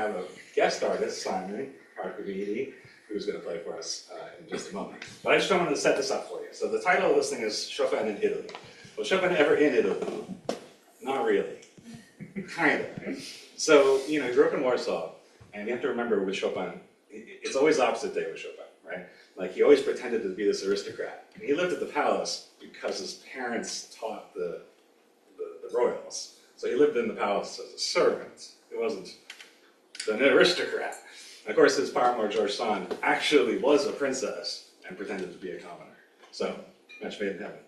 have a guest artist, Simon Karakulidi, who's going to play for us in just a moment. But I just wanted to set this up for you. So the title of this thing is Chopin in Italy. Was Chopin ever in Italy? Not really. Kind of. So, you know, he grew up in Warsaw, and you have to remember with Chopin, it's always the opposite day with Chopin, right? Like, he always pretended to be this aristocrat. And he lived at the palace because his parents taught the royals. So he lived in the palace as a servant. He wasn't an aristocrat. And of course, his paramour, George Sand, actually was a princess and pretended to be a commoner. So, match made in heaven.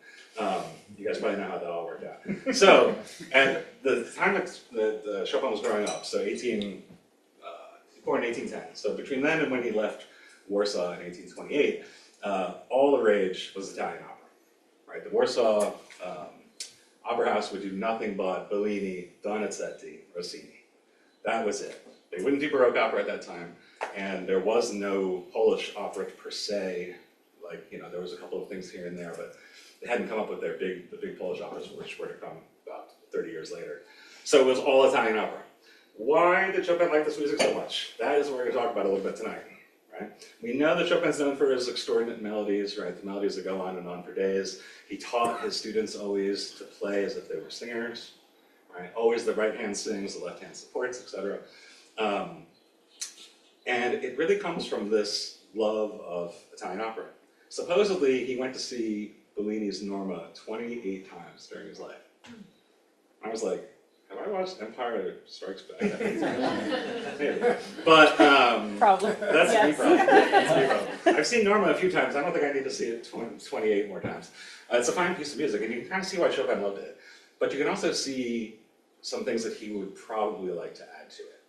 You guys probably know how that all worked out. So, at the time that Chopin was growing up, so born in 1810. So between then and when he left Warsaw in 1828, all the rage was Italian opera, right? The Warsaw Opera House would do nothing but Bellini, Donizetti, Rossini. That was it. They wouldn't do Baroque opera at that time, and there was no Polish opera per se. Like, you know, there was a couple of things here and there, but they hadn't come up with the big Polish operas, which were to come about 30 years later. So it was all Italian opera. Why did Chopin like this music so much? That is what we're going to talk about a little bit tonight, right? We know that Chopin's known for his extraordinary melodies, right? The melodies that go on and on for days. He taught his students always to play as if they were singers, right? Always the right hand sings, the left hand supports, etc. And it really comes from this love of Italian opera. Supposedly, he went to see Bellini's Norma 28 times during his life. I was like, have I watched Empire Strikes Back? Maybe. But Problem. That's me problem. That's me problem. I've seen Norma a few times. I don't think I need to see it 28 more times. It's a fine piece of music, and you can kind of see why Chopin loved it. But you can also see some things that he would probably like to add to it,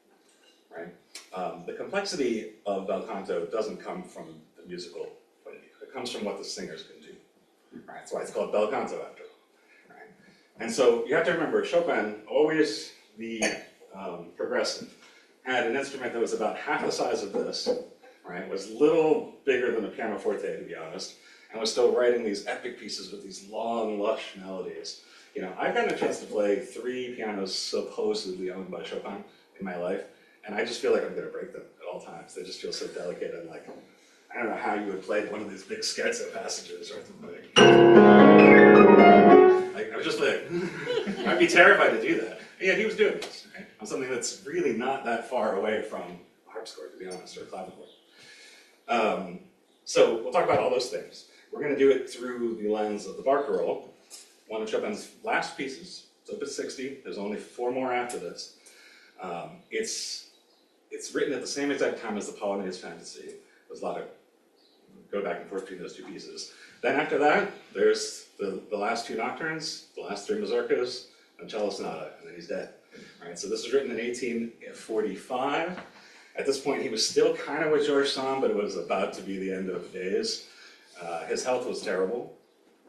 right? The complexity of bel canto doesn't come from the musical point of view. It comes from what the singers can do, right? That's why it's called bel canto after all, right? And so you have to remember, Chopin, always the progressive, had an instrument that was about half the size of this, right? Was a little bigger than a pianoforte, to be honest, and was still writing these epic pieces with these long, lush melodies. You know, I've gotten a chance to play 3 pianos supposedly owned by Chopin in my life, and I just feel like I'm going to break them at all times. They just feel so delicate, and like, I don't know how you would play one of these big scherzo passages or something. Like, I was just like, I'd be terrified to do that. And yet he was doing this, right? On something that's really not that far away from a harpsichord, to be honest, or a clavichord. So we'll talk about all those things. We're going to do it through the lens of the Barcarolle, one of Chopin's last pieces. It's opus 60. There's only 4 more after this. It's written at the same exact time as the Polonaise Fantasy. There's a lot of go back and forth between those 2 pieces. Then after that, there's the last 2 nocturnes, the last 3 mazurkas, and cello sonata, and then he's dead. All right, so this was written in 1845. At this point, he was still kind of with George Sand, but it was about to be the end of days. His health was terrible,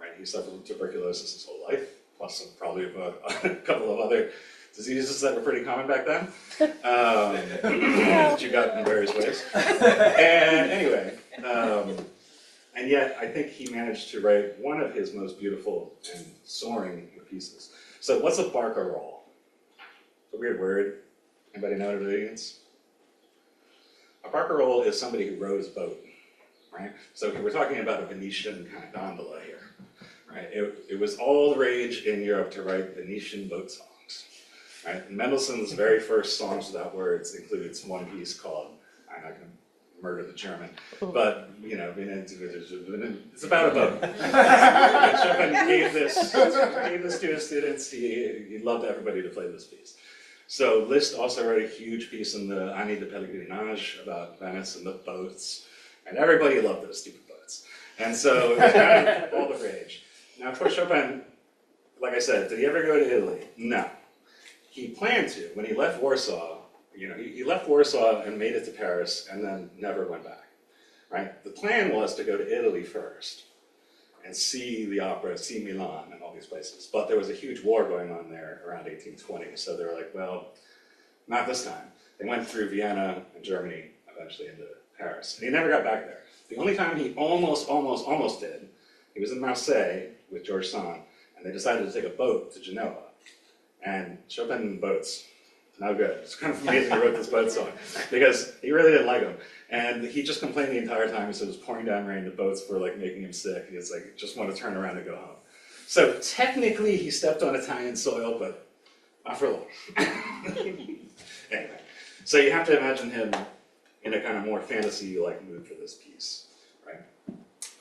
right? He suffered from tuberculosis his whole life, plus probably a couple of other diseases that were pretty common back then, that you got in various ways. And anyway, and yet I think he managed to write one of his most beautiful and soaring pieces. So what's a Barcarolle? It's a weird word. Anybody know what it means? A Barcarolle is somebody who rows a boat, right? So we're talking about a Venetian kind of gondola here, right? It was all the rage in Europe to write Venetian boat songs, right? And Mendelssohn's very first songs without words includes one piece called, I'm not going to murder the German, but, you know, it's about a boat. Chopin gave this to his students. He loved everybody to play this piece. So Liszt also wrote a huge piece in the Anni di Pellegrinage about Venice and the boats, and everybody loved those stupid boats. And so it was kind of all the rage. Now, of course, Chopin, like I said, did he ever go to Italy? No. He planned to. When he left Warsaw, you know, he left Warsaw and made it to Paris and then never went back, right? The plan was to go to Italy first and see the opera, see Milan and all these places. But there was a huge war going on there around 1820, so they were like, well, not this time. They went through Vienna and Germany, eventually into Paris. And he never got back there. The only time he almost did, he was in Marseille with George Sand, and they decided to take a boat to Genoa. And Chopin boats, no good. It's kind of amazing he wrote this boat song because he really didn't like them. And he just complained the entire time. He said it was pouring down rain. The boats were like making him sick. He was like, just want to turn around and go home. So technically he stepped on Italian soil, but not for long. Anyway, so you have to imagine him in a kind of more fantasy-like mood for this piece, right?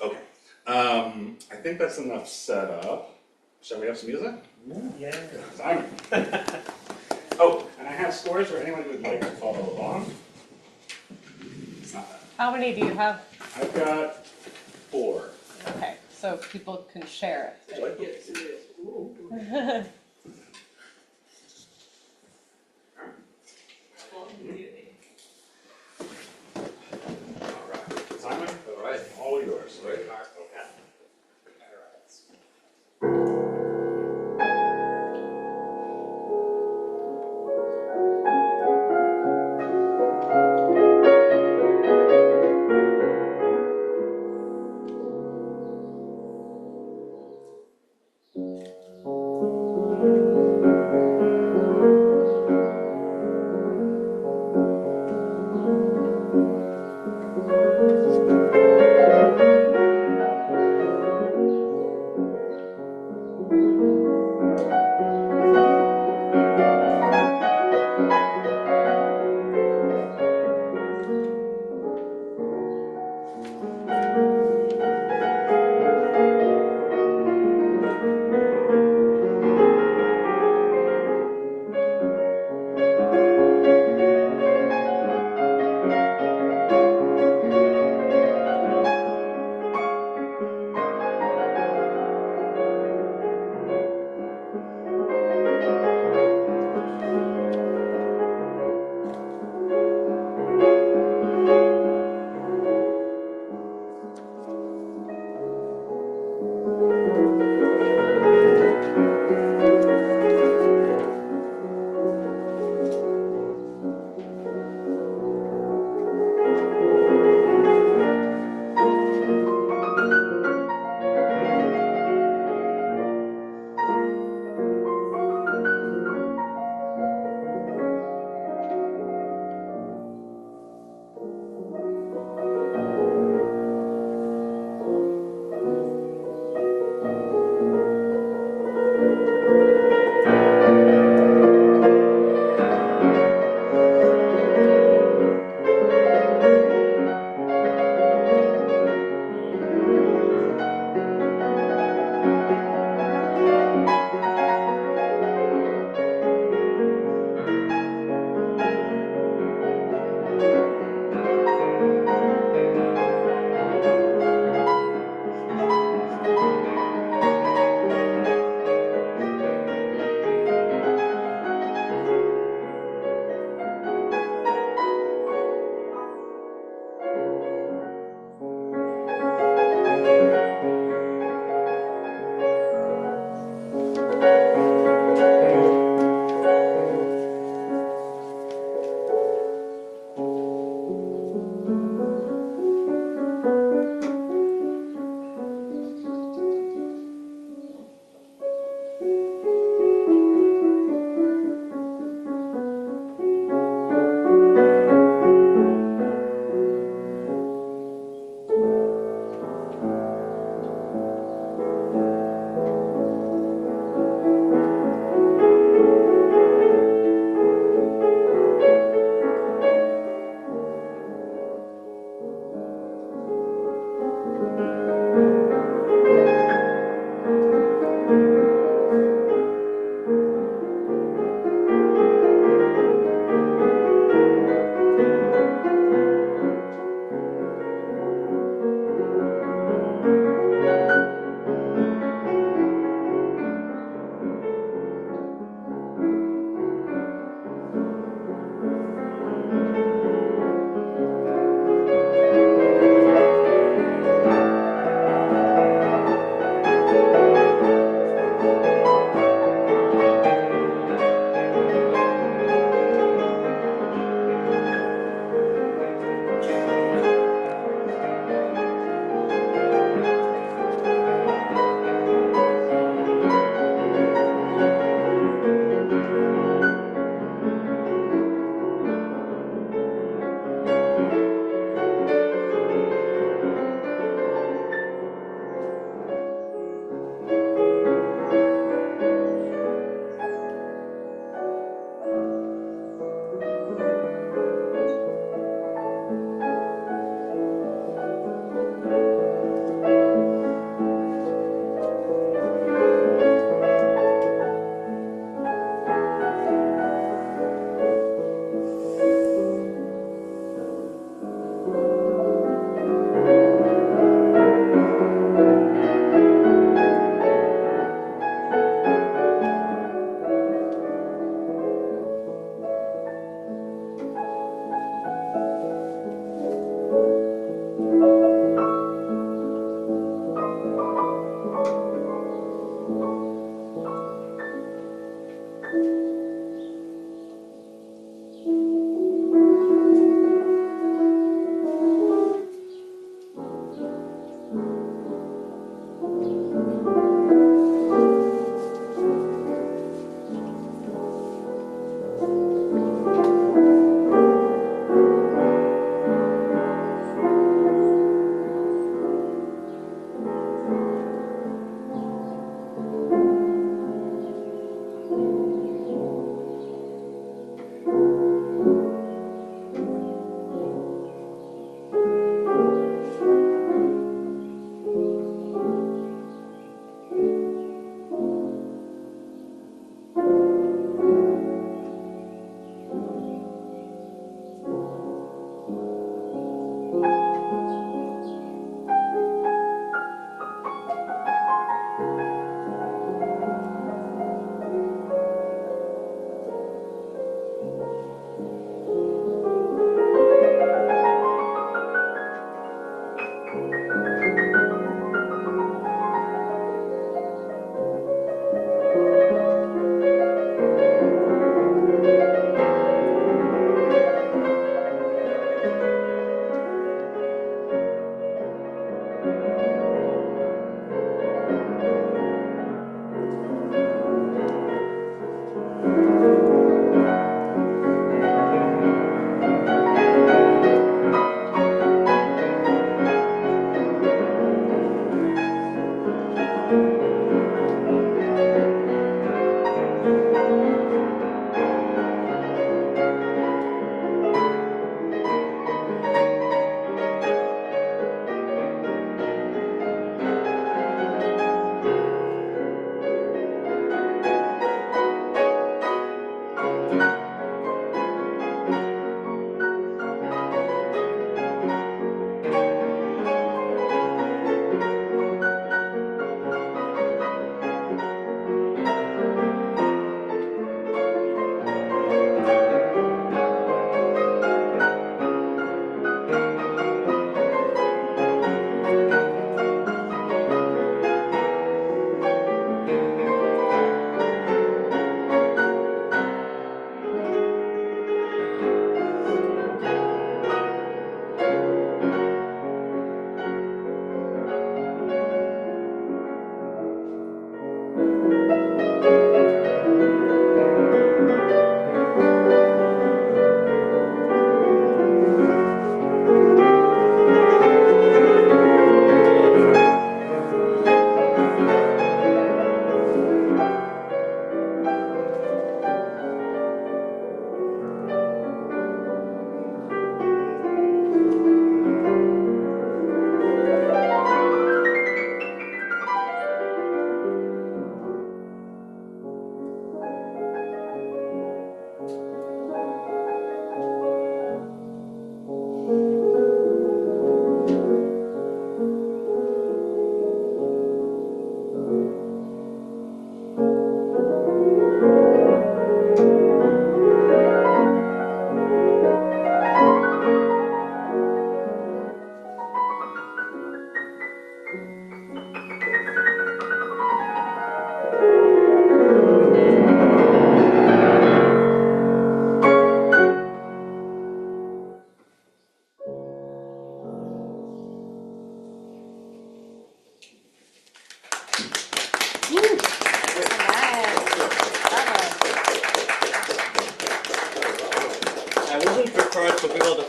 Okay. I think that's enough setup. Shall we have some music? Yeah. Simon. Oh, and I have scores for anyone who would like to follow along. It's not bad. How many do you have? I've got 4. Okay, so people can share Would you like them? Yes, it is. Ooh. it. All right. Simon? All right. All yours. Right. Okay.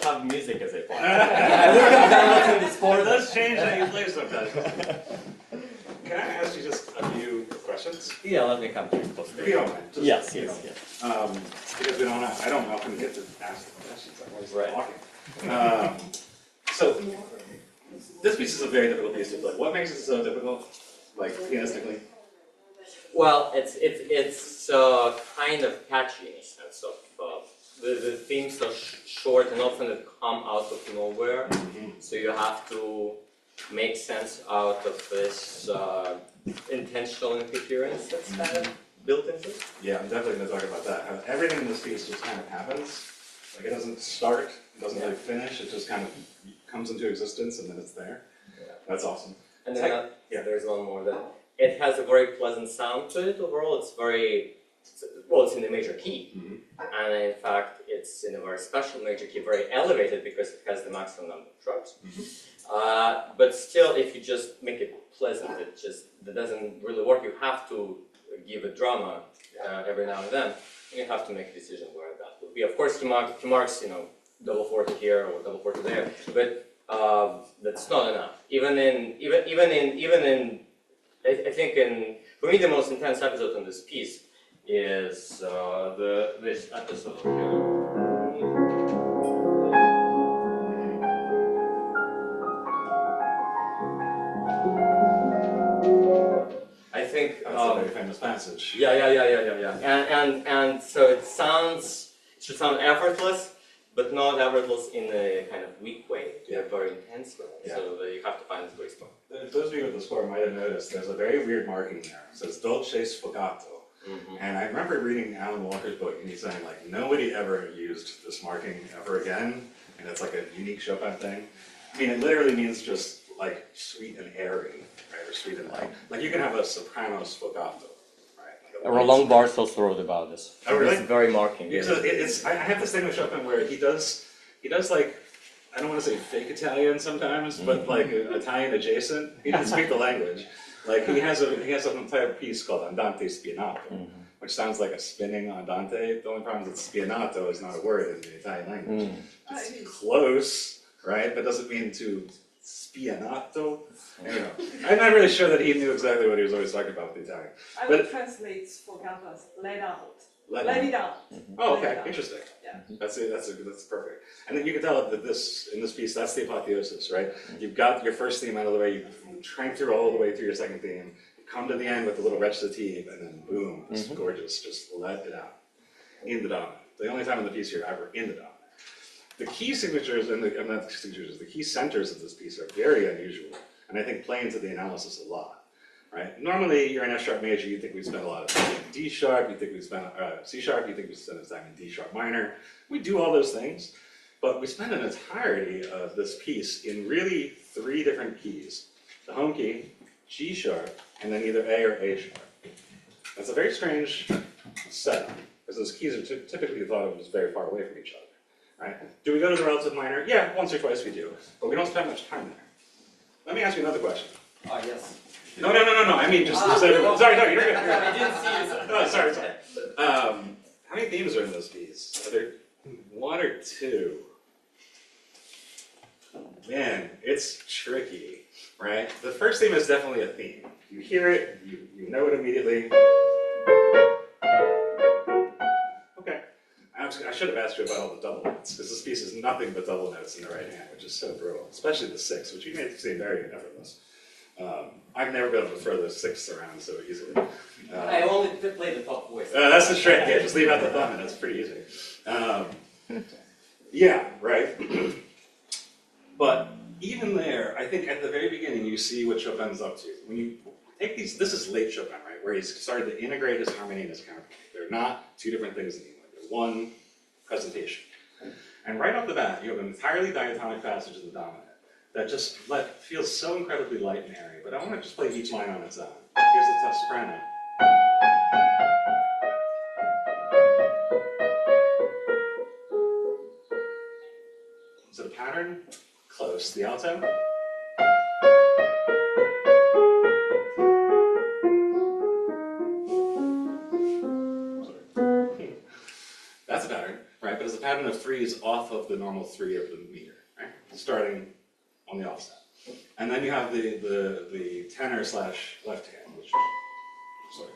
don't have music as a part. I would have downloaded this It for does change how you play sometimes. Can I ask you just a few questions? Yeah, let me come to you close. If you don't mind. Just, Yes, you yes, know, yes. Because we don't I don't often get to ask the questions. I'm always Right. talking. So, this piece is a very difficult piece to play. What makes it so difficult, like pianistically? Well, it's kind of catchy in a sense of the themes are short and often they come out of nowhere, so you have to make sense out of this intentional incoherence that's kind of built into it. Yeah, I'm definitely going to talk about that. How everything in this piece just kind of happens. Like it doesn't start, it doesn't really finish. It just kind of comes into existence and then it's there. Yeah. That's awesome. And then there's one more that it has a very pleasant sound to it overall. It's very, well, it's in a major key. And in fact, it's in a very special major key, very elevated because it has the maximum number of sharps. But still, if you just make it pleasant, that doesn't really work. You have to give a drama every now and then. You have to make a decision where that will be. Of course, he marks, double forte here or double forte there, but that's not enough. Even in, I think for me the most intense episode in this piece is this episode here. I think That's a very famous passage. Yeah. And so it should sound effortless, but not effortless in a kind of weak way, in a very intense way. Yeah. So you have to find this great spot. Those of you with the score might have noticed there's a very weird marking there. It says dolce sfogato. And I remember reading Alan Walker's book and he's saying like nobody ever used this marking ever again, and it's like a unique Chopin thing. I mean, it literally means just like sweet and airy, right, or sweet and light. Like you can have a soprano sfogato, right? Like Roland Barthes also wrote about this. Oh, really? It's very marking. Yeah, so I have this thing with Chopin where he does like, I don't want to say fake Italian sometimes, but like Italian adjacent. He doesn't speak the language. Like he has an entire piece called Andante Spianato, which sounds like a spinning andante. The only problem is that spianato is not a word in the Italian language. It's close, right? But doesn't mean to spianato. Anyway, I'm not really sure that he knew exactly what he was always talking about with the Italian. I would translate sfogato as let out. Let it out. Oh, Let it okay, out. interesting. Yeah. That's perfect. And then you can tell that in this piece, that's the apotheosis, right? You've got your first theme out of the way, you trank through all the way through your second theme, you come to the end with a little recitative, and then boom, it's gorgeous, just let it out. In the dominant. The only time in the piece you're ever in the dominant. The key signatures, the key centers of this piece are very unusual, and I think play into the analysis a lot. Right? Normally, you're in F sharp major, you think we spend a lot of time in D sharp, you think we spend C sharp, you think we spend time in D sharp minor. We do all those things, but we spend an entirety of this piece in really 3 different keys. The home key, G sharp, and then either A or A sharp. That's a very strange setup, because those keys are typically thought of as very far away from each other. Right? Do we go to the relative minor? Yeah, once or twice we do, but we don't spend much time there. Let me ask you another question. Yes. No. I mean, just everyone. Sorry, you're good. I didn't see you. Oh, sorry. How many themes are in this piece? Are there 1 or 2? Man, it's tricky, right? The first theme is definitely a theme. You hear it, you know it immediately. Okay. I should have asked you about all the double notes, because this piece is nothing but double notes in the right hand, which is so brutal, especially the 6, which you may seem very effortless. I've never been able to throw those 6s around so easily. I only play the top voice. That's the trick, yeah, just leave out the thumb and it's pretty easy. Yeah, right. But even there, I think at the very beginning you see what Chopin's up to. When you take these, this is late Chopin, right, where he's started to integrate his harmony and his counterpoint. They're not 2 different things anymore, they're one presentation. And right off the bat, you have an entirely diatonic passage in the dominant that just feels so incredibly light and airy, but I want to just play each line on its own. Here's the tough soprano. Is it a pattern? Close. The alto? That's a pattern, right? But is the a pattern of threes off of the normal 3 of the meter, right? Starting on the offset. And then you have the tenor slash left hand, which, sorry.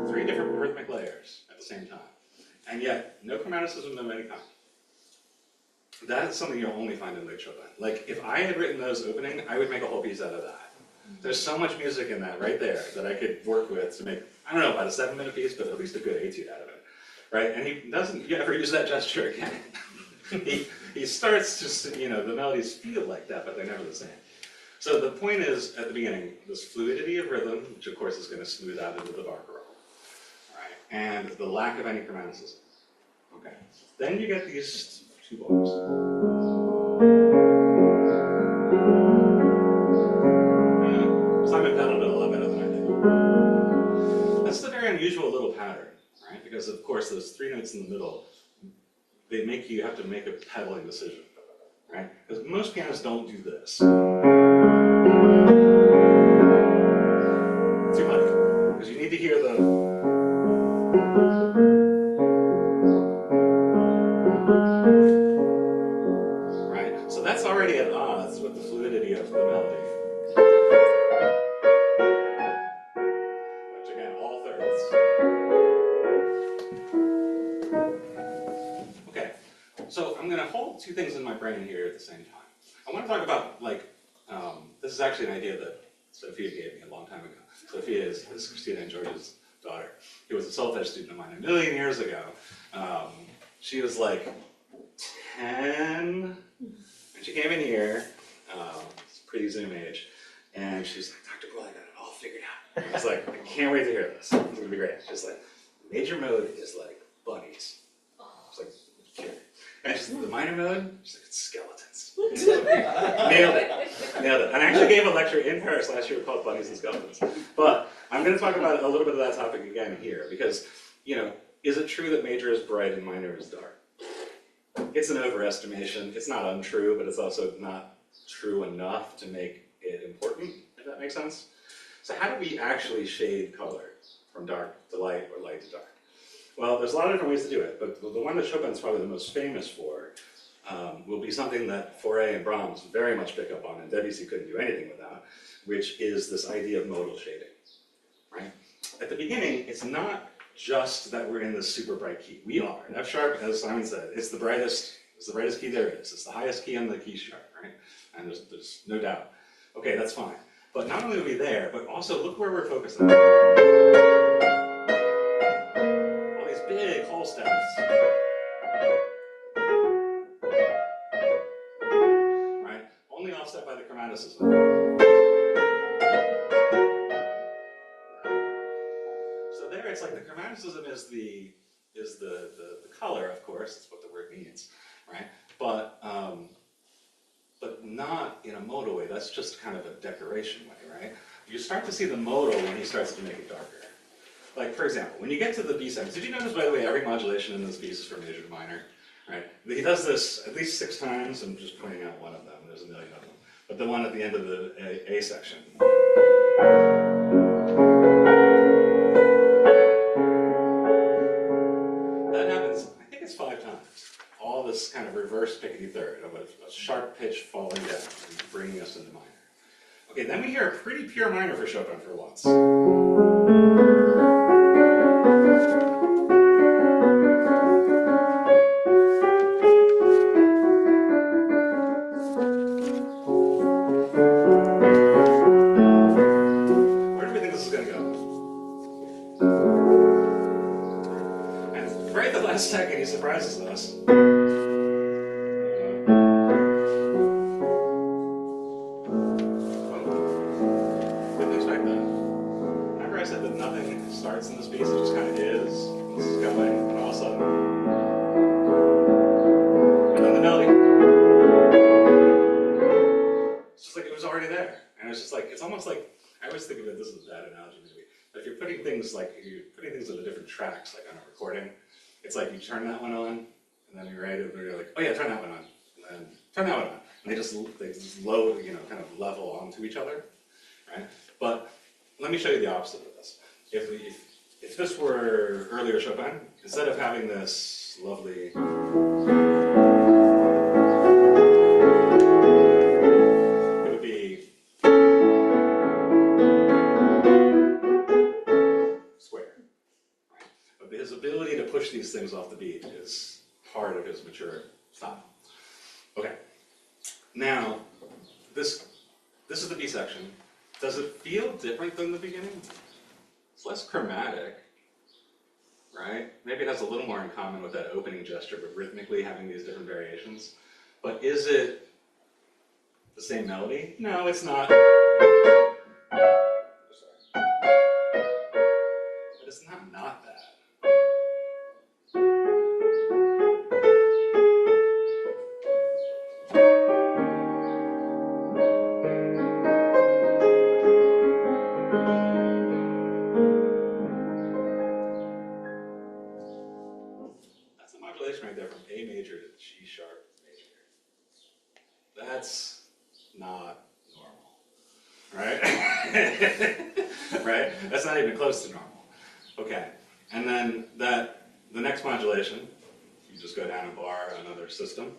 Three different rhythmic layers at the same time. And yet, no chromaticism of any kind. That's something you'll only find in late Chopin. Like, if I had written those opening, I would make a whole piece out of that. There's so much music in that right there that I could work with to make, I don't know, about a 7-minute piece, but at least a good etude out of it, right? And he doesn't ever use that gesture again. he starts just, you know, the melodies feel like that, but they're never the same. So the point is, at the beginning, this fluidity of rhythm, which of course is going to smooth out into the Barcarolle, right? And the lack of any chromaticism. Okay. Then you get these 2 bars. Simon pedaled it a lot better than I did. That's a very unusual little pattern, right? Because of course those 3 notes in the middle, they make you have to make a pedaling decision, right? Because most pianists don't do this. Too much. Because you need to hear the... Right? So that's already at odds with the fluidity of the melody. Which again, all thirds. Okay, so I'm going to hold 2 things in my brain here at the same time. I want to talk about, like, this is actually an idea that Sophia gave me a long time ago. Sophia is Christina and George's daughter. She was a solfege student of mine a million years ago. She was like 10, and she came in here, it's pre-Zoom age, and she's like, Dr. Boyle, I got it all figured out. I was like, I can't wait to hear this. It's going to be great. She's like, major mode is like bunnies. I was like, sure. And she's like, the minor mode, she's like, it's skeletons. Nailed it. Nailed it. And I actually gave a lecture in Paris last year called Bunnies and Skeletons. But I'm going to talk about a little bit of that topic again here, because, you know, is it true that major is bright and minor is dark? It's an overestimation. It's not untrue, but it's also not true enough to make it important, if that makes sense. So how do we actually shade color from dark to light or light to dark? Well, there's a lot of different ways to do it, but the one that Chopin's probably the most famous for will be something that Fauré and Brahms very much pick up on, and Debussy couldn't do anything without, which is this idea of modal shading, right? At the beginning, it's not just that we're in this super bright key. We are. F sharp, as Simon said, it's the brightest key there is. It's the highest key on the key chart, right? And there's no doubt. Okay, that's fine. But not only are we there, but also look where we're focusing. All these big whole steps. Right? Only offset by the chromaticism. So there it's like the chromaticism is the color, of course, that's what the word means, right? But not in a modal way. That's just kind of a decoration way, right? You start to see the modal when he starts to make it darker. Like, for example, when you get to the B seconds, did you notice, by the way, every modulation in this piece is from major to minor, right? He does this at least 6 times. I'm just pointing out one of them. There's a million of them. But the one at the end of the A section. That happens, I think it's 5 times. All this kind of reverse pickety third of a sharp pitch falling down and bringing us into minor. Okay, then we hear a pretty pure minor for Chopin for once. Where do we think this is going to go? And right at the last second, he surprises us. Didn't expect that. Remember I said that nothing starts in this piece, it just kind of is. This is going, and all of a sudden. And then the melody. It's just like it was already there. And it's just like, it's almost like, I always think of it, this is a bad analogy maybe, but if you're putting things on the different tracks, like on a recording, it's like you turn that one on, and then you're right, and you're like, oh yeah, turn that one on. And then turn that one on. And they just low, kind of level onto each other, right? But let me show you the opposite of this. If this were earlier Chopin, instead of having this lovely it would be square. Right? But his ability to push these things off the beat is part of his mature style. Okay. Now, this is the B section. Does it feel different than the beginning? It's less chromatic, right? Maybe it has a little more in common with that opening gesture, but rhythmically having these different variations. But is it the same melody? No, it's not. But it's not that. That's a modulation right there from A major to G sharp major. That's not normal, right? Right? That's not even close to normal. Okay, and then the next modulation, you just go down and bar another system.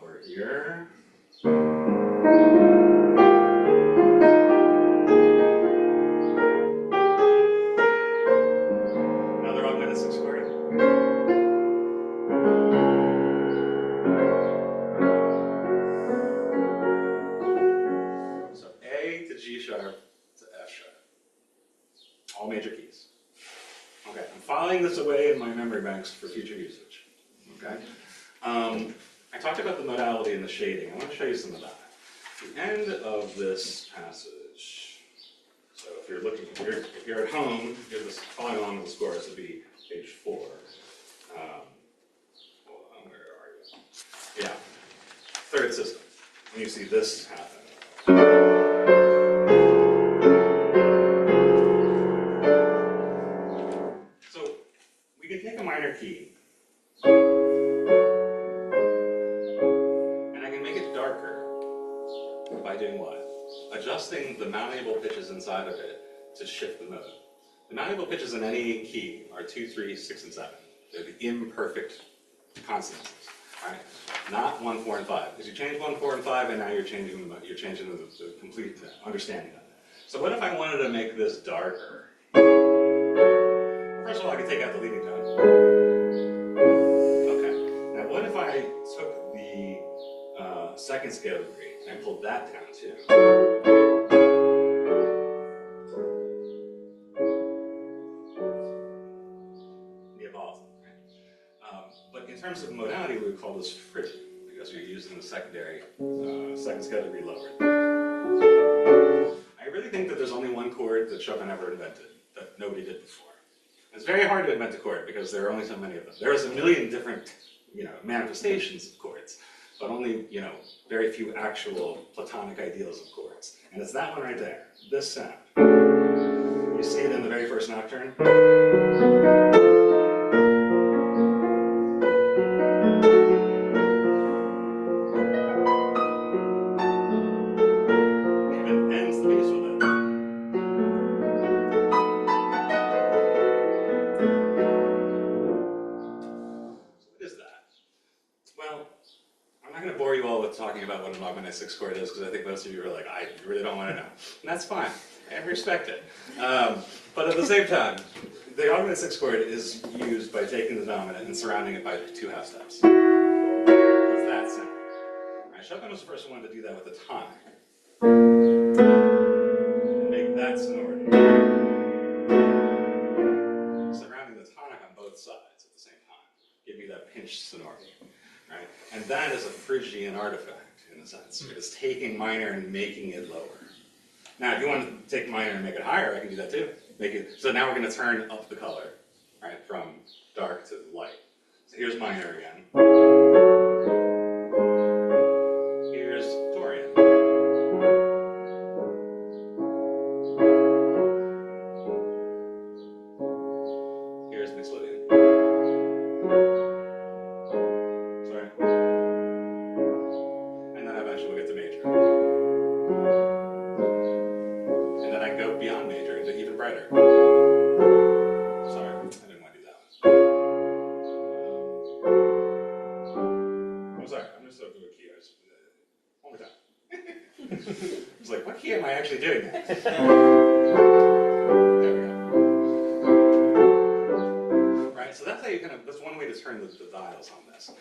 We're here. Another augmented sixth chord. So A to G sharp to F sharp. All major keys. Okay, I'm filing this away in my memory banks for future usage. Okay? I talked about the modality and the shading. I want to show you some of that. The end of this passage. So if you're looking, if you're at home, you're just following along with the score. This would be page 4. Hold on, where are you? Yeah, third system. When you see this happen. So we can take a minor key. By doing what? Adjusting the malleable pitches inside of it to shift the mode. The malleable pitches in any key are 2, 3, 6, and 7. They're the imperfect consonances, right? Not 1, 4, and 5. Because you change 1, 4, and 5, and now you're changing the complete understanding of it. So what if I wanted to make this darker? First of all, I could take out the leading tone. Okay. Now what if I took the second scale degree and pulled that down too? The evolved, right? But in terms of modality, we would call this frigid because you're using the secondary, second scale degree lowered. I really think that there's only one chord that Chopin ever invented that nobody did before. It's very hard to invent a chord because there are only so many of them. There's a million different, manifestations of chords, but only, very few actual platonic ideals of chords. And it's that one right there, this sound. You see it in the very first nocturne. Even ends the piece with it. So what is that? Well, I'm not going to bore you all with talking about what an augmented sixth chord is because I think most of you are like, I really don't want to know. And that's fine. I respect it. But at the same time, the augmented sixth chord is used by taking the dominant and surrounding it by 2 half steps. It's that simple. Right, Chopin was the first one to do that with the tonic. And make that sonority. Surrounding the tonic on both sides at the same time. Give you that pinched sonority. Right? And that is a Phrygian artifact, in a sense. It's taking minor and making it lower. Now, if you want to take minor and make it higher, I can do that too. So now we're going to turn up the color, right, from dark to light. So here's minor again. Here's Dorian. Here's Mixolydian. Sorry. I go beyond major into even brighter. Sorry, I didn't want to do that one. I'm sorry, I'm just going to do a key. One more time. It's like, what key am I actually doing now? There we go. Right, so that's how you that's one way to turn the dials on this.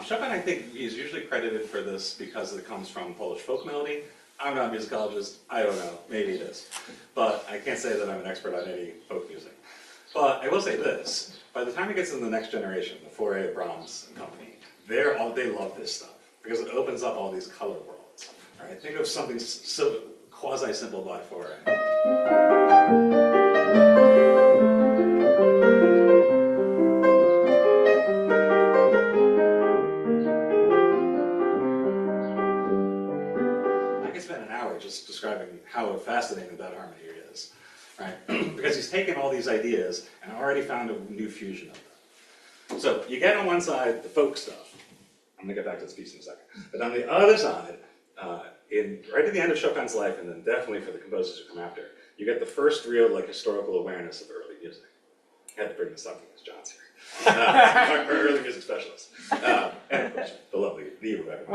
Chopin, I think, is usually credited for this because it comes from Polish folk melody. I'm not a musicologist, I don't know, maybe it is. But I can't say that I'm an expert on any folk music. But I will say this, by the time it gets in the next generation, the foray of Brahms and company, they love this stuff because it opens up all these color worlds. Right? Think of something so quasi-simple by foray. Just describing how fascinating that harmony is, right? Because he's taken all these ideas and already found a new fusion of them. So you get on one side the folk stuff. I'm going to get back to this piece in a second. But on the other side, right at the end of Chopin's life, and then definitely for the composers who come after, you get the first real historical awareness of early music. I had to bring this up because John's here. Our early music specialist. And of course, the lovely Rebecca.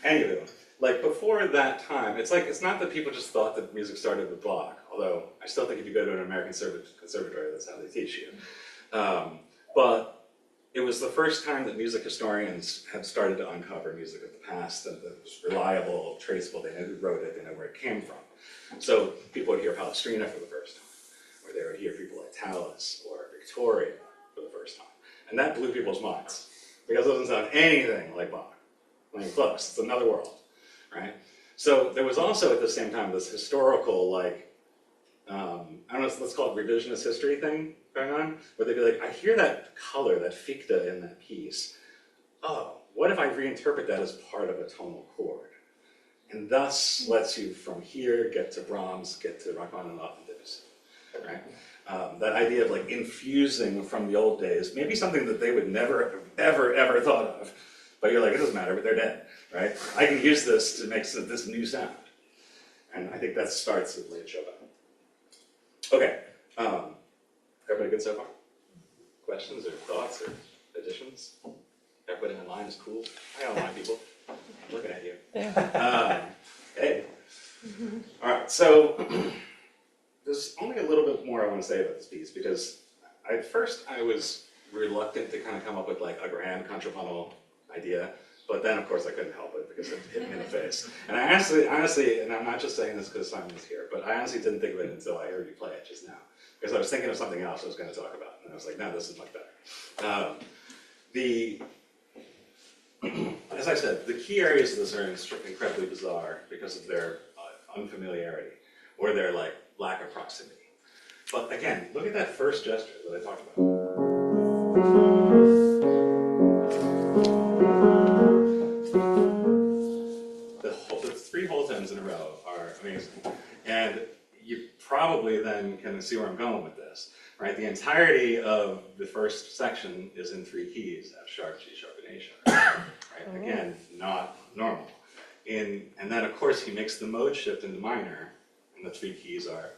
Anywho. Like before that time, it's not that people just thought that music started with Bach, although I still think if you go to an American conservatory, that's how they teach you. But it was the first time that music historians had started to uncover music of the past that was reliable, traceable, they know who wrote it, they know where it came from. So people would hear Palestrina for the first time, or they would hear people like Tallis or Victoria for the first time. And that blew people's minds, because it doesn't sound anything like Bach. Not even close, it's another world. Right? So there was also at the same time this historical, I don't know, let's call it revisionist history thing going on, where they'd be like, I hear that color, that ficta in that piece. Oh, what if I reinterpret that as part of a tonal chord? And thus lets you from here get to Brahms, get to Rachmaninoff and Debussy. Right? That idea of infusing from the old days, maybe something that they would never have ever thought of. But you're like, it doesn't matter, but they're dead, right? I can use this to make this new sound. And I think that starts with late Chopin. Okay, everybody good so far? Questions or thoughts or additions? Everybody in line is cool. I got line people. I'm looking at you. Hey. All right, so there's only a little bit more I want to say about this piece because at first I was reluctant to kind of come up with a grand contrapuntal idea, but then of course I couldn't help it because it hit me in the face. And I honestly, and I'm not just saying this because Simon's here, but I honestly didn't think of it until I heard you play it just now. Because I was thinking of something else I was going to talk about, and I was like, no, this is much better. As I said, the key areas of this are incredibly bizarre because of their unfamiliarity, or their lack of proximity. But again, look at that first gesture that I talked about. The three whole tones in a row are amazing. And you probably then can see where I'm going with this, right? The entirety of the first section is in three keys, F sharp, G sharp, and A sharp, right? Again, not normal. And then of course he makes the mode shift into minor, and the three keys are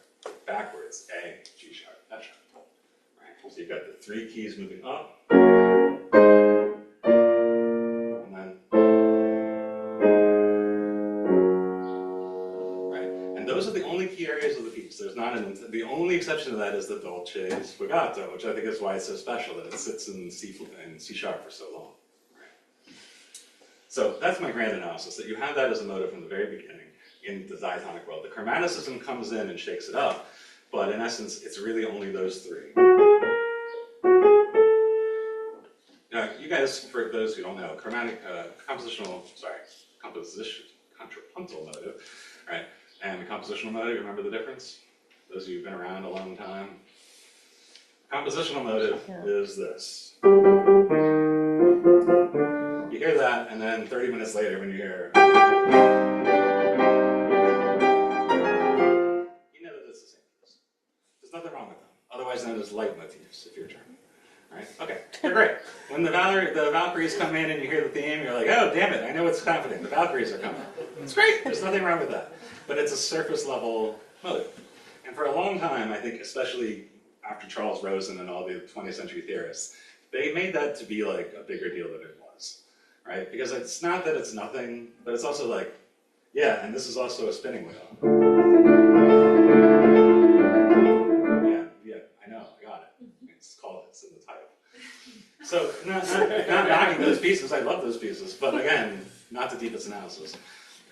backwards, A, G sharp, F sharp, right? So you've got the three keys moving up, and then, right? And those are the only key areas of the piece. There's not the only exception to that is the dolce sfogato, which I think is why it's so special that it sits in C sharp for so long. So that's my grand analysis, that you have that as a motive from the very beginning in the diatonic world. The chromaticism comes in and shakes it up, but in essence, it's really only those three. Now, you guys, for those who don't know, contrapuntal motive, right? And the compositional motive, remember the difference? Those of you who've been around a long time. Compositional motive is this. You hear that, and then 30 minutes later when you hear, you know that it's the same piece. There's nothing wrong with them. Otherwise known as leitmotifs, if you're German. right? Okay, they're great. When the Valkyries come in and you hear the theme, you're like, oh, damn it, I know what's happening. The Valkyries are coming. It's great. There's nothing wrong with that. But it's a surface level motive. And for a long time, I think, especially after Charles Rosen and all the 20th century theorists, they made that to be like a bigger deal than it was, right? Because it's not that it's nothing, but it's also like, yeah, and this is also a spinning wheel. Yeah, I know, I got it. It's called, it's in the title. So, not knocking those pieces, I love those pieces, but again, not the deepest analysis.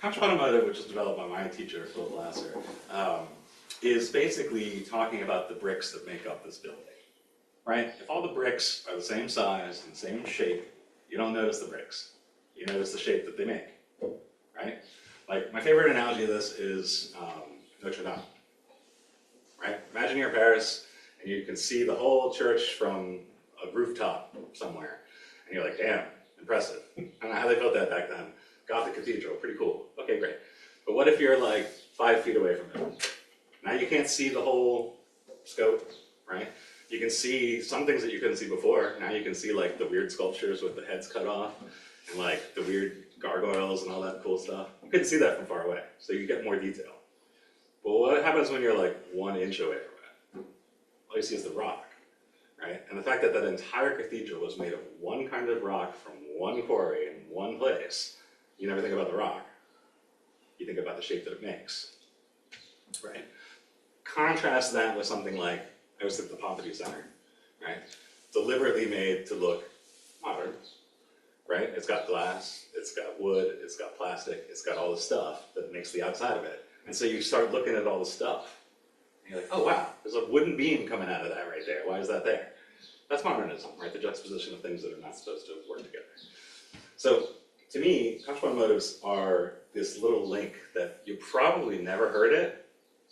Contrapuntal motive, which was developed by my teacher, Philip Lasser, is basically talking about the bricks that make up this building, right? If all the bricks are the same size and the same shape, you don't notice the bricks. You notice the shape that they make, right? Like, my favorite analogy of this is Notre Dame, right? Imagine you're in Paris, and you can see the whole church from a rooftop somewhere, and you're like, damn, impressive. I don't know how they built that back then. Gothic cathedral, pretty cool. Okay, great. But what if you're like 5 feet away from it? Now you can't see the whole scope, right? You can see some things that you couldn't see before. Now you can see like the weird sculptures with the heads cut off, and like the weird gargoyles and all that cool stuff. You couldn't see that from far away, so you get more detail. But what happens when you're like 1 inch away from it? All you see is the rock, right? And the fact that that entire cathedral was made of one kind of rock from one quarry in one place, you never think about the rock. You think about the shape that it makes, right? Contrast that with something like, I was at the Pompidou Center, right? Deliberately made to look modern, right? It's got glass, it's got wood, it's got plastic, it's got all the stuff that makes the outside of it. And so you start looking at all the stuff, and you're like, oh wow, there's a wooden beam coming out of that right there. Why is that there? That's modernism, right? The juxtaposition of things that are not supposed to work together. So to me, contrapuntal motives are this little link that you probably never heard it,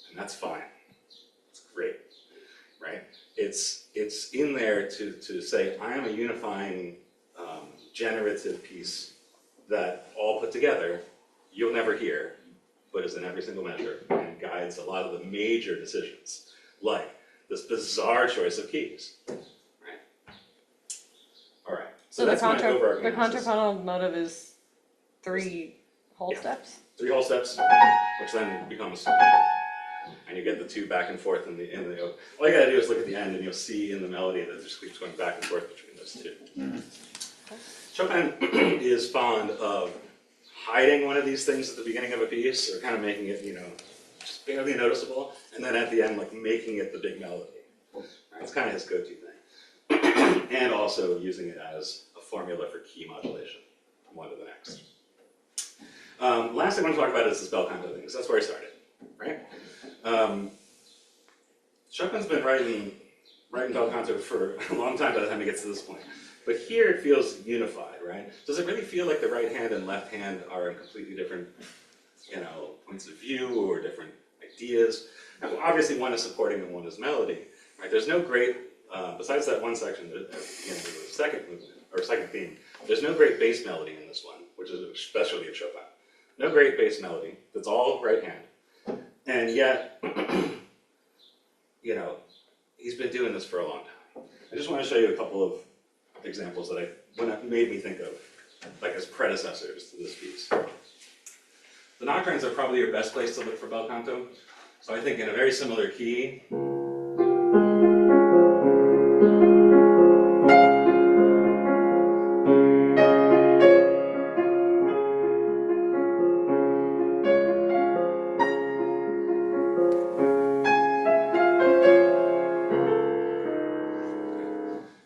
and that's fine. It's great, right? It's in there to say, I am a unifying generative piece that all put together, you'll never hear, but is in every single measure and guides a lot of the major decisions, like this bizarre choice of keys, right? All right, so that's my overarching the analysis. contrapuntal motive is 3 whole steps? 3 whole steps, which then becomes, and you get the 2 back and forth in the all you gotta do is look at the end and you'll see in the melody that just keeps going back and forth between those 2. Chopin is fond of hiding one of these things at the beginning of a piece, or kind of making it, just barely noticeable, and then at the end, like making it the big melody. That's kind of his go-to thing. And also using it as a formula for key modulation from one to the next. Last thing I want to talk about is this bel canto thing, because that's where I started, right? Chopin's been writing bel canto for a long time by the time he gets to this point. But here it feels unified, right? Does it really feel like the right hand and left hand are in completely different, points of view or different ideas? Now, obviously one is supporting and one is melody, right? There's no great, besides that one section at the beginning of the second movement, or second theme, there's no great bass melody in this one, which is a specialty of Chopin. No great bass melody, that's all right hand. And yet, he's been doing this for a long time. I just want to show you a couple of examples that made me think of, like as predecessors to this piece. The nocturnes are probably your best place to look for bel canto. So I think in a very similar key,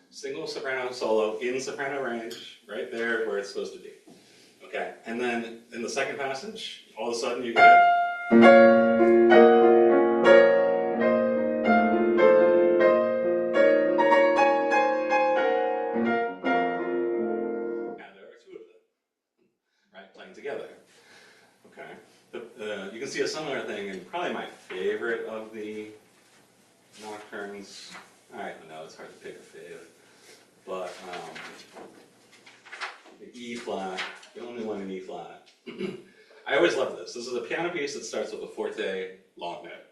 single soprano solo in soprano range, right there where it's supposed to be. Okay, and then in the second passage, all of a sudden you get and there are 2 of them, right, playing together. Okay, you can see a similar thing in probably my favorite of the nocturnes. I don't know, it's hard to pick a fave. But the E flat, the only one in E flat. I always love this. This is a piano piece that starts with a forte long note.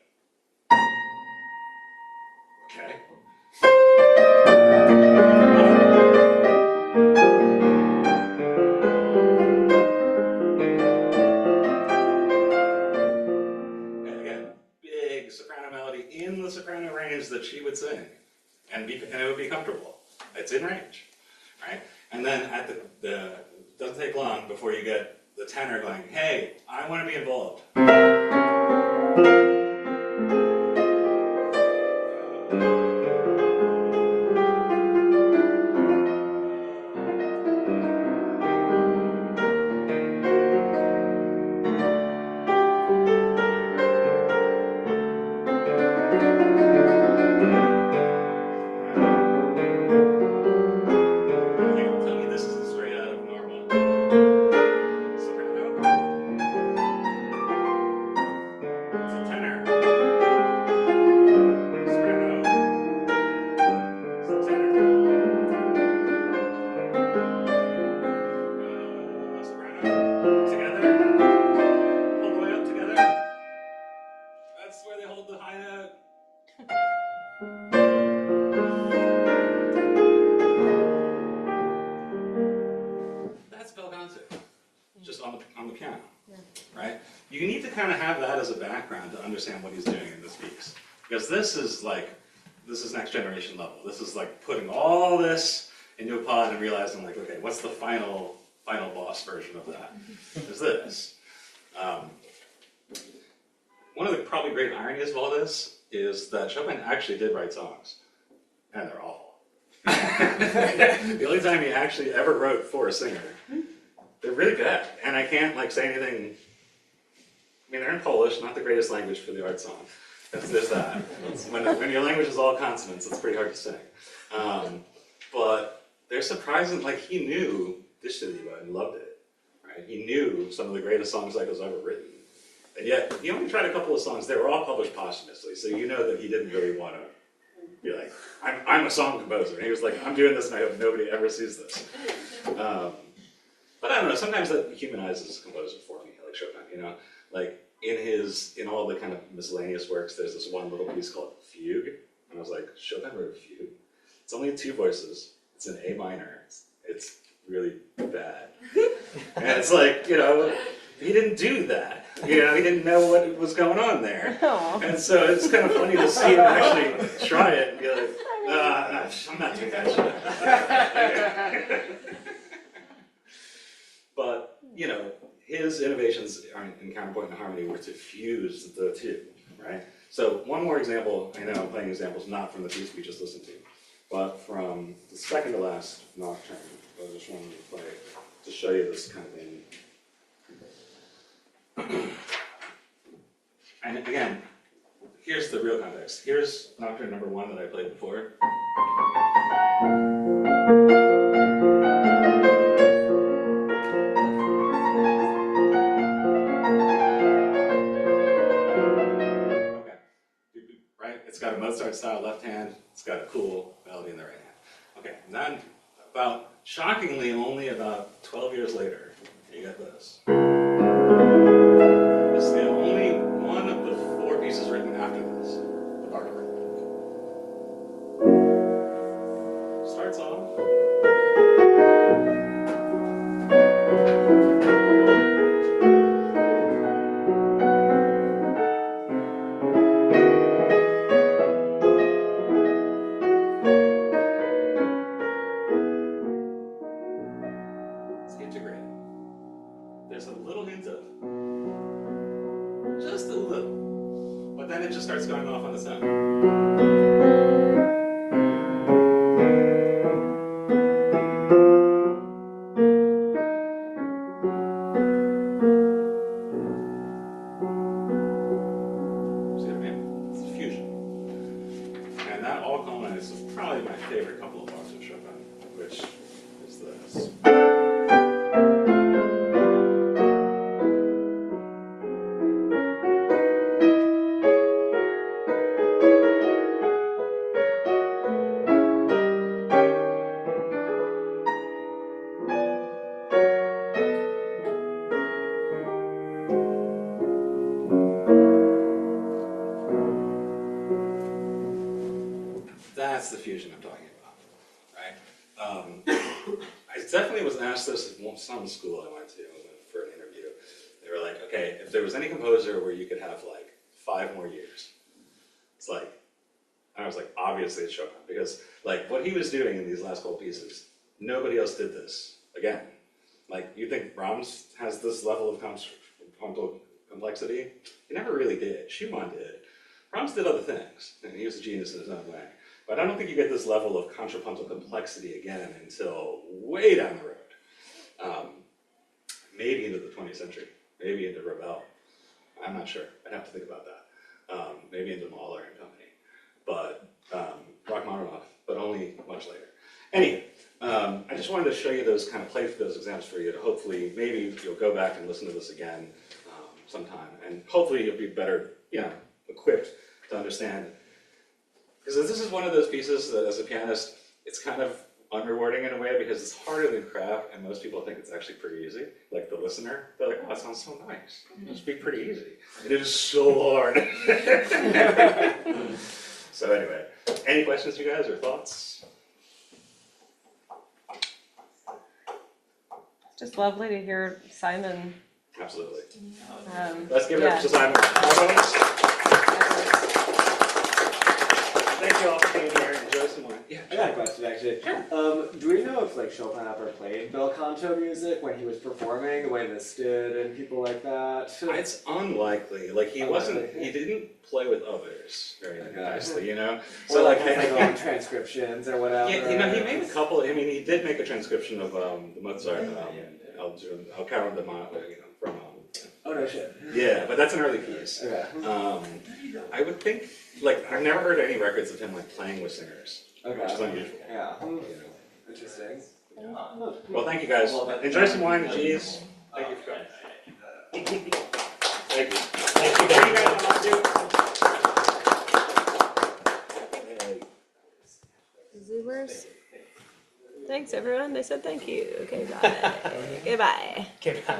Okay. big soprano melody in the soprano range that she would sing, and it would be comfortable. It's in range, right? And then at it doesn't take long before you get the tenor going, hey, I want to be involved. Tell me this isn't straight out of Norma. Soprano. It's a tenor. Soprano. It's a tenor. Soprano. Together. Hold the way up together. That's where they hold the high note. That's bel canto, just on the piano, right? You need to kind of have that as a background to understand what he's doing in this piece, because this is next generation level. This is like putting all this into a pod and realizing, like, okay, what's the final boss version of that? Is this? One of the probably great ironies of all this is that Chopin actually did write songs, and they're awful. The only time he actually ever wrote for a singer, they're really bad, and I can't like say anything. I mean, they're in Polish, not the greatest language for the art song. There's that. When your language is all consonants, it's pretty hard to sing. But they're surprising. Like, he knew Dishaliva and loved it. Right? He knew some of the greatest song cycles ever written, and yet he only tried a couple of songs. They were all published posthumously, so you know that he didn't really want to be like, I'm a song composer. And he was like, I'm doing this and I hope nobody ever sees this. But I don't know, sometimes that humanizes a composer for me, like Chopin, you know? Like, in all the kind of miscellaneous works, there's this one little piece called Fugue. And I was like, Chopin wrote a fugue? It's only 2 voices. It's in A minor. It's really bad. And it's like, you know, he didn't do that. You know, he didn't know what was going on there. Oh. And so it's kind of funny to see him actually try it and be like, I'm not doing that shit. But, you know, his innovations in counterpoint and harmony were to fuse the two, right? So one more example, I know I'm playing examples not from the piece we just listened to, but from the second to last nocturne. I just wanted to play to show you this kind of thing. And again, here's the real context. Here's Nocturne number 1 that I played before. Okay, right? It's got a Mozart style left hand. It's got a cool melody in the right hand. Okay, and then shockingly, only about 12 years later, you get this. This is the only one of the 4 pieces written after this, the Barcarolle. Starts off. It's integrated. There's a little hint of, just a little, but then it just starts going off on its own. See what I mean? It's a fusion. And that all culminates with probably my favorite couple of bars of Chopin, which is this. That's the fusion I'm talking about, right? I definitely was asked this at some school I went to for an interview. They were like, okay, if there was any composer where you could have like 5 more years, It's like, and I was like, obviously it's Chopin, because like what he was doing in these last couple pieces, nobody else did this again. Like, you think Brahms has this level of contrapuntal complexity? He never really did. Schumann did. Brahms did other things, and he was a genius in his own way. But I don't think you get this level of contrapuntal complexity again until way down the road. Maybe into the 20th century, maybe into Ravel. I'm not sure. I'd have to think about that. Maybe into Mahler and company. But Rachmaninoff, but only much later. Anyway, I just wanted to show you those, kind of play those examples for you to hopefully, maybe you'll go back and listen to this again sometime, and hopefully you'll be better, equipped to understand. Because this is one of those pieces that, as a pianist, it's kind of unrewarding in a way because it's harder than craft, and most people think it's actually pretty easy. Like the listener, they're like, "Oh, it sounds so nice. It must be pretty easy," and it is so hard. So anyway, any questions, you guys, or thoughts? It's just lovely to hear Simon. Absolutely. Um, Let's give it yeah. up to Simon. Thank you all for being here. Enjoy some wine. Yeah. I got a question actually. Sure. Do we know if like Chopin ever played bel canto music when he was performing the way this did and people like that? It's unlikely. Like he didn't play with others very nicely, So like on transcriptions or whatever. Yeah, he made a couple. I mean, he did make a transcription of the Mozart, El Caro de Ma, from. Oh no shit. Yeah, but that's an early piece. Okay. I would think, like, I've never heard any records of him like playing with singers, which is unusual. Yeah. You know. Interesting. Well, thank you guys. Enjoy some wine and cheese. Thank you for coming. Thank you. Thank you guys. Zoomers. Thanks, everyone. They said thank you. Okay, bye. Goodbye. Okay, bye.